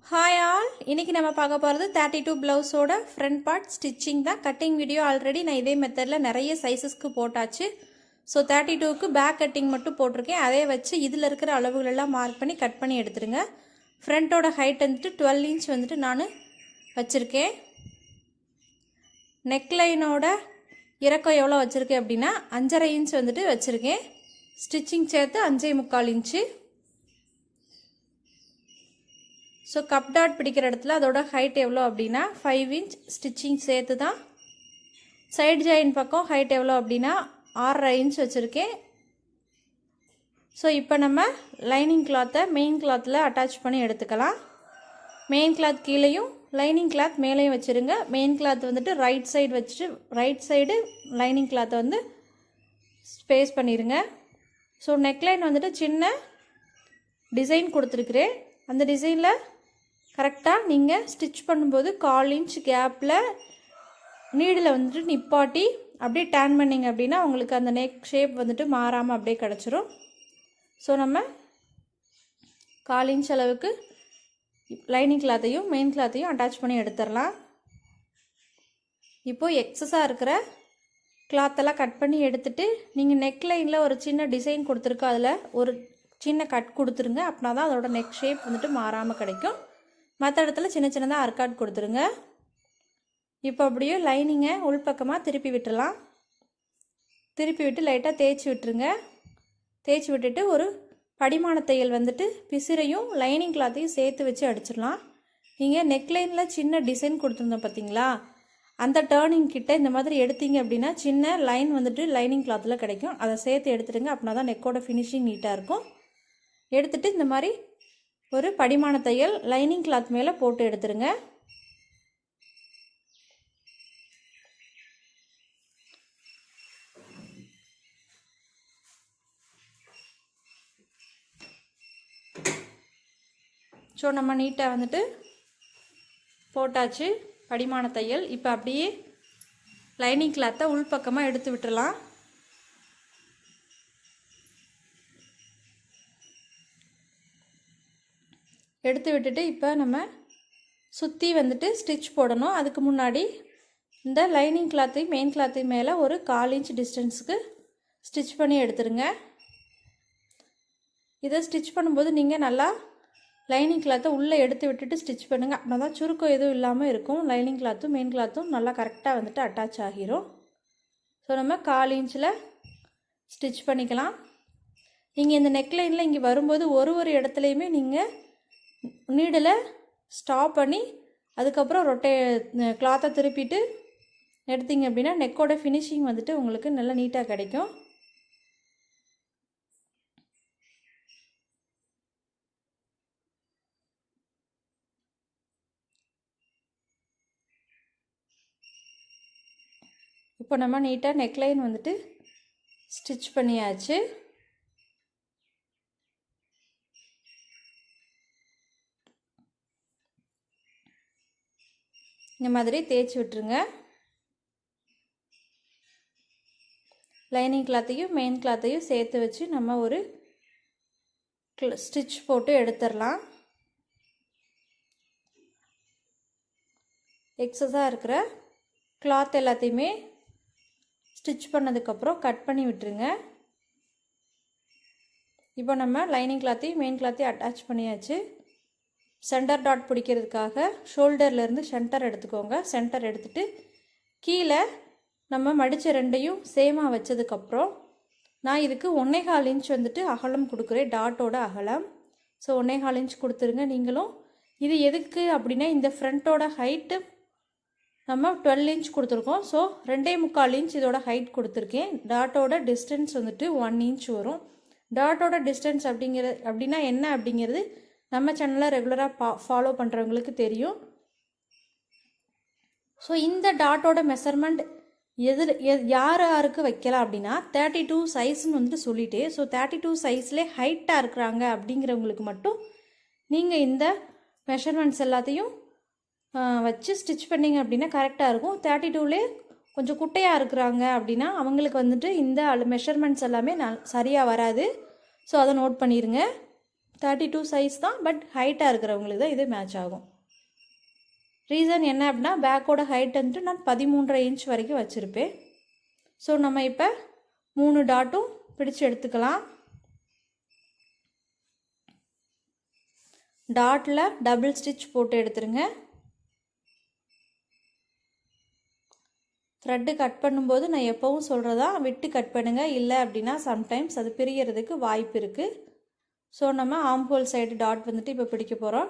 Hi all, இன்றைக்கி நம்ம பார்க்க போகிறது 32 ப்ளவுஸோட ஃப்ரண்ட் பார்ட் ஸ்டிச்சிங் தான். கட்டிங் வீடியோ ஆல்ரெடி நான் இதே மெத்தடில் நிறைய சைஸஸ்க்கு போட்டாச்சு. ஸோ 32க்கு பேக் கட்டிங் மட்டும் போட்டிருக்கேன். அதே வச்சு இதில் இருக்கிற அளவுகளெல்லாம் மார்க் பண்ணி கட் பண்ணி எடுத்துருங்க. ஃப்ரண்ட்டோட ஹைட் வந்துட்டு 12 இன்ச் வந்துட்டு நான் வச்சுருக்கேன். நெக்லைனோட இறக்கம் எவ்வளோ வச்சுருக்கேன் அப்படின்னா 5.5 இன்ச் வந்துட்டு வச்சுருக்கேன். ஸ்டிச்சிங் சேர்த்து 5.25 இன்ச்சு. ஸோ கப் டாட் பிடிக்கிற இடத்துல அதோட ஹைட் எவ்வளோ அப்படின்னா 5 இன்ச் ஸ்டிச்சிங் சேர்த்து தான். சைடு ஜாயின் பக்கம் ஹைட் எவ்வளோ அப்படின்னா 6.5 இன்ச் வச்சுருக்கேன். ஸோ இப்போ நம்ம லைனிங் கிளாத்தை மெயின் கிளாத்தில் அட்டாச் பண்ணி எடுத்துக்கலாம். மெயின் கிளாத் கீழேயும் லைனிங் கிளாத் மேலேயும் வச்சுருங்க. மெயின் கிளாத் வந்துட்டு ரைட் சைடு வச்சுட்டு ரைட் சைடு லைனிங் கிளாத்தை வந்து ஸ்பேஸ் பண்ணிடுங்க. ஸோ நெக்லைன் வந்துட்டு சின்ன டிசைன் கொடுத்துருக்குறேன். அந்த டிசைனில் கரெக்டாக நீங்கள் ஸ்டிச் பண்ணும்போது 1/4 இன்ச் கேப்பில் நீடில் வந்துட்டு நிப்பாட்டி அப்படியே டேர்ன் பண்ணிங்க அப்படின்னா உங்களுக்கு அந்த நெக் ஷேப் வந்துட்டு மாறாமல் அப்படியே கிடச்சிரும். ஸோ நம்ம 1/4 இன்ச் அளவுக்கு லைனிங் கிளாத்தையும் மெயின் கிளாத்தையும் அட்டாச் பண்ணி எடுத்துடலாம். இப்போது எக்ஸஸாக இருக்கிற கிளாத்தெல்லாம் கட் பண்ணி எடுத்துகிட்டு நீங்கள் நெக் லைனில் ஒரு சின்ன டிசைன் கொடுத்துருக்கு, அதில் ஒரு சின்ன கட் கொடுத்துருங்க. அப்படின்னா தான் அதோட நெக் ஷேப் வந்துட்டு மாறாமல் கிடைக்கும். மற்ற இடத்துல சின்ன சின்னதாக அர்க்காட் கொடுத்துருங்க. இப்போ அப்படியே லைனிங்கை உள்பக்கமாக திருப்பி விட்டுடலாம். திருப்பி விட்டு லைட்டாக தேய்ச்சி விட்டுருங்க. தேய்ச்சி விட்டுட்டு ஒரு படிமான தையல் வந்துட்டு பிசிறையும் லைனிங் கிளாத்தையும் சேர்த்து வச்சு அடிச்சிடலாம். நீங்கள் நெக்லைனில் சின்ன டிசைன் கொடுத்துருந்தோம் பார்த்தீங்களா, அந்த டேர்னிங் கிட்ட இந்த மாதிரி எடுத்தீங்க அப்படின்னா சின்ன லைன் வந்துட்டு லைனிங் கிளாத்தில் கிடைக்கும். அதை சேர்த்து எடுத்துடுங்க. அப்படின்னா தான் நெக்கோட ஃபினிஷிங் நீட்டாக இருக்கும். எடுத்துகிட்டு இந்த மாதிரி ஒரு படிமான தையல் லைனிங் கிளாத் மேலே போட்டு எடுத்துருங்க. ஸோ நம்ம நீட்டாக வந்துட்டு போட்டாச்சு படிமான தையல். இப்போ அப்படியே லைனிங் கிளாத்தை உள்பக்கமாக எடுத்து விட்டுடலாம். எடுத்து விட்டுட்டு இப்போ நம்ம சுற்றி வந்துட்டு ஸ்டிச் போடணும். அதுக்கு முன்னாடி இந்த லைனிங் கிளாத்தையும் மெயின் கிளாத்தையும் மேலே ஒரு 1/4 இன்ச் டிஸ்டன்ஸுக்கு ஸ்டிச் பண்ணி எடுத்துருங்க. இதை ஸ்டிச் பண்ணும்போது நீங்கள் நல்லா லைனிங் கிளாத்தை உள்ளே எடுத்து விட்டுட்டு ஸ்டிச் பண்ணுங்கள். அப்படின்னா தான் சுருக்கம் எதுவும் இல்லாமல் இருக்கும். லைனிங் கிளாத்தும் மெயின் கிளாத்தும் நல்லா கரெக்டாக வந்துட்டு அட்டாச் ஆகிரும். ஸோ நம்ம 1/4 இன்ச்சில் ஸ்டிச் பண்ணிக்கலாம். நீங்கள் இந்த நெக்லைனில் இங்கே வரும்போது ஒரு இடத்துலையுமே நீங்கள் நீடில் ஸ்டாப் பண்ணி அதுக்கப்புறம் கிளாத்தை திருப்பிட்டு எடுத்தீங்க அப்படின்னா நெக்கோட ஃபினிஷிங் வந்துட்டு உங்களுக்கு நல்லா நீட்டாக கிடைக்கும். இப்போ நம்ம நீட்டாக நெக்லைன் வந்துட்டு ஸ்டிச் பண்ணியாச்சு. இந்த மாதிரி தேய்ச்சி விட்டுருங்க. லைனிங் கிளாத்தையும் மெயின் கிளாத்தையும் சேர்த்து வச்சு நம்ம ஒரு ஸ்டிச் போட்டு எடுத்துடலாம். எக்ஸஸாக இருக்கிற கிளாத் எல்லாத்தையுமே ஸ்டிச் பண்ணதுக்கப்புறம் கட் பண்ணி விட்டுருங்க. இப்போ நம்ம லைனிங் கிளாத்தையும் மெயின் கிளாத்தையும் அட்டாச் பண்ணியாச்சு. சென்டர் டாட் பிடிக்கிறதுக்காக ஷோல்டர்லேருந்து சென்டர் எடுத்துக்கோங்க. சென்டர் எடுத்துகிட்டு கீழே நம்ம மடித்த ரெண்டையும் சேமாக வச்சதுக்கப்புறம் நான் இதுக்கு 1.25 இன்ச் வந்துட்டு அகலம் கொடுக்குறேன், டாட்டோட அகலம். ஸோ 1.25 இன்ச் கொடுத்துருங்க நீங்களும். இது எதுக்கு அப்படின்னா இந்த ஃப்ரண்ட்டோட ஹைட்டு நம்ம 12 இன்ச் கொடுத்துருக்கோம். ஸோ 2.25 இன்ச் இதோட ஹைட் கொடுத்துருக்கேன். டாட்டோட டிஸ்டன்ஸ் வந்துட்டு 1 இன்ச் வரும். டாட்டோட டிஸ்டன்ஸ் அப்படின்னா என்ன அப்படிங்கிறது நம்ம சேனலில் ரெகுலராக ஃபாலோ பண்ணுறவங்களுக்கு தெரியும். ஸோ இந்த டாட்டோட மெஷர்மெண்ட் யாருக்கு வைக்கலாம் அப்படின்னா 32 சைஸ்ன்னு வந்துட்டு சொல்லிட்டே. ஸோ 32 சைஸ்லேயே ஹைட்டாக இருக்கிறாங்க அப்படிங்கிறவங்களுக்கு மட்டும் நீங்கள் இந்த மெஷர்மெண்ட்ஸ் எல்லாத்தையும் வச்சு ஸ்டிச் பண்ணிங்க அப்படின்னா கரெக்டாக இருக்கும். 32லே கொஞ்சம் குட்டையாக இருக்கிறாங்க அப்படின்னா அவங்களுக்கு வந்துட்டு இந்த மெஷர்மெண்ட்ஸ் எல்லாமே சரியாக வராது. ஸோ அதை நோட் பண்ணிடுங்க. 32 சைஸ் தான், பட் ஹைட்டாக இருக்கிறவங்களுக்கு தான் இது மேட்ச் ஆகும். ரீசன் என்ன அப்படின்னா பேக்கோட ஹைட் வந்துட்டு நான் 13.5 இன்ச் வரைக்கும் வச்சுருப்பேன். ஸோ நம்ம இப்போ 3 டாட்டும் பிடிச்சு எடுத்துக்கலாம். டாட்டில் டபுள் ஸ்டிச் போட்டு எடுத்துருங்க. த்ரெட்டு கட் பண்ணும்போது நான் எப்போவும் சொல்கிறதா விட்டு கட் பண்ணுங்கள், இல்லை அப்படின்னா சம்டைம்ஸ் அது பிரியறதுக்கு வாய்ப்பு இருக்குது. ஸோ நம்ம ஆம்ஹோல் சைடு டாட் வந்துட்டு இப்போ பிடிக்க போகிறோம்.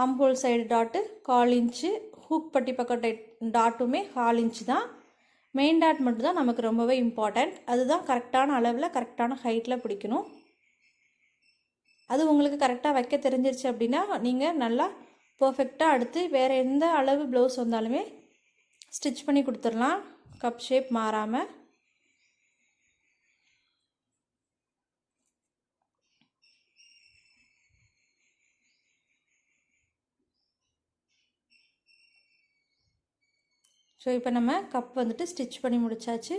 ஆம்ஹோல் சைடு டாட்டு 1/4 இன்ச்சு, ஹூக் பட்டி பக்கம் டாட்டுமே 1/4 இன்ச்சு தான். மெயின் டாட் மட்டும் தான் நமக்கு ரொம்பவே இம்பார்ட்டண்ட். அதுதான் கரெக்டான அளவில் கரெக்டான ஹைட்டில் பிடிக்கணும். அது உங்களுக்கு கரெக்டாக வைக்க தெரிஞ்சிருச்சு அப்படின்னா நீங்கள் நல்லா பர்ஃபெக்டாக அடுத்து வேறு எந்த அளவு ப்ளவுஸ் வந்தாலுமே ஸ்டிச் பண்ணி கொடுத்துடலாம், கப் ஷேப் மாறாமல். ஸோ இப்போ நம்ம கப் வந்துட்டு ஸ்டிச் பண்ணி முடிச்சாச்சு.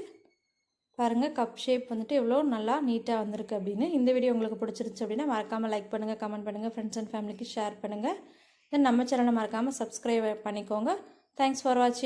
பாருங்கள் கப் ஷேப் வந்துட்டு எவ்வளோ நல்லா நீட்டாக வந்திருக்கு அப்படின்னு. இந்த வீடியோ உங்களுக்கு பிடிச்சிருச்சு அப்படின்னா மறக்காமல் லைக் பண்ணுங்கள், கமெண்ட் பண்ணுங்கள், ஃப்ரெண்ட்ஸ் அண்ட் ஃபேமிலிக்கு ஷேர் பண்ணுங்கள். தென் நம்ம சேனலை மறக்காமல் சப்ஸ்கிரைப் பண்ணிக்கோங்க. தேங்க்ஸ் ஃபார் வாட்சிங்.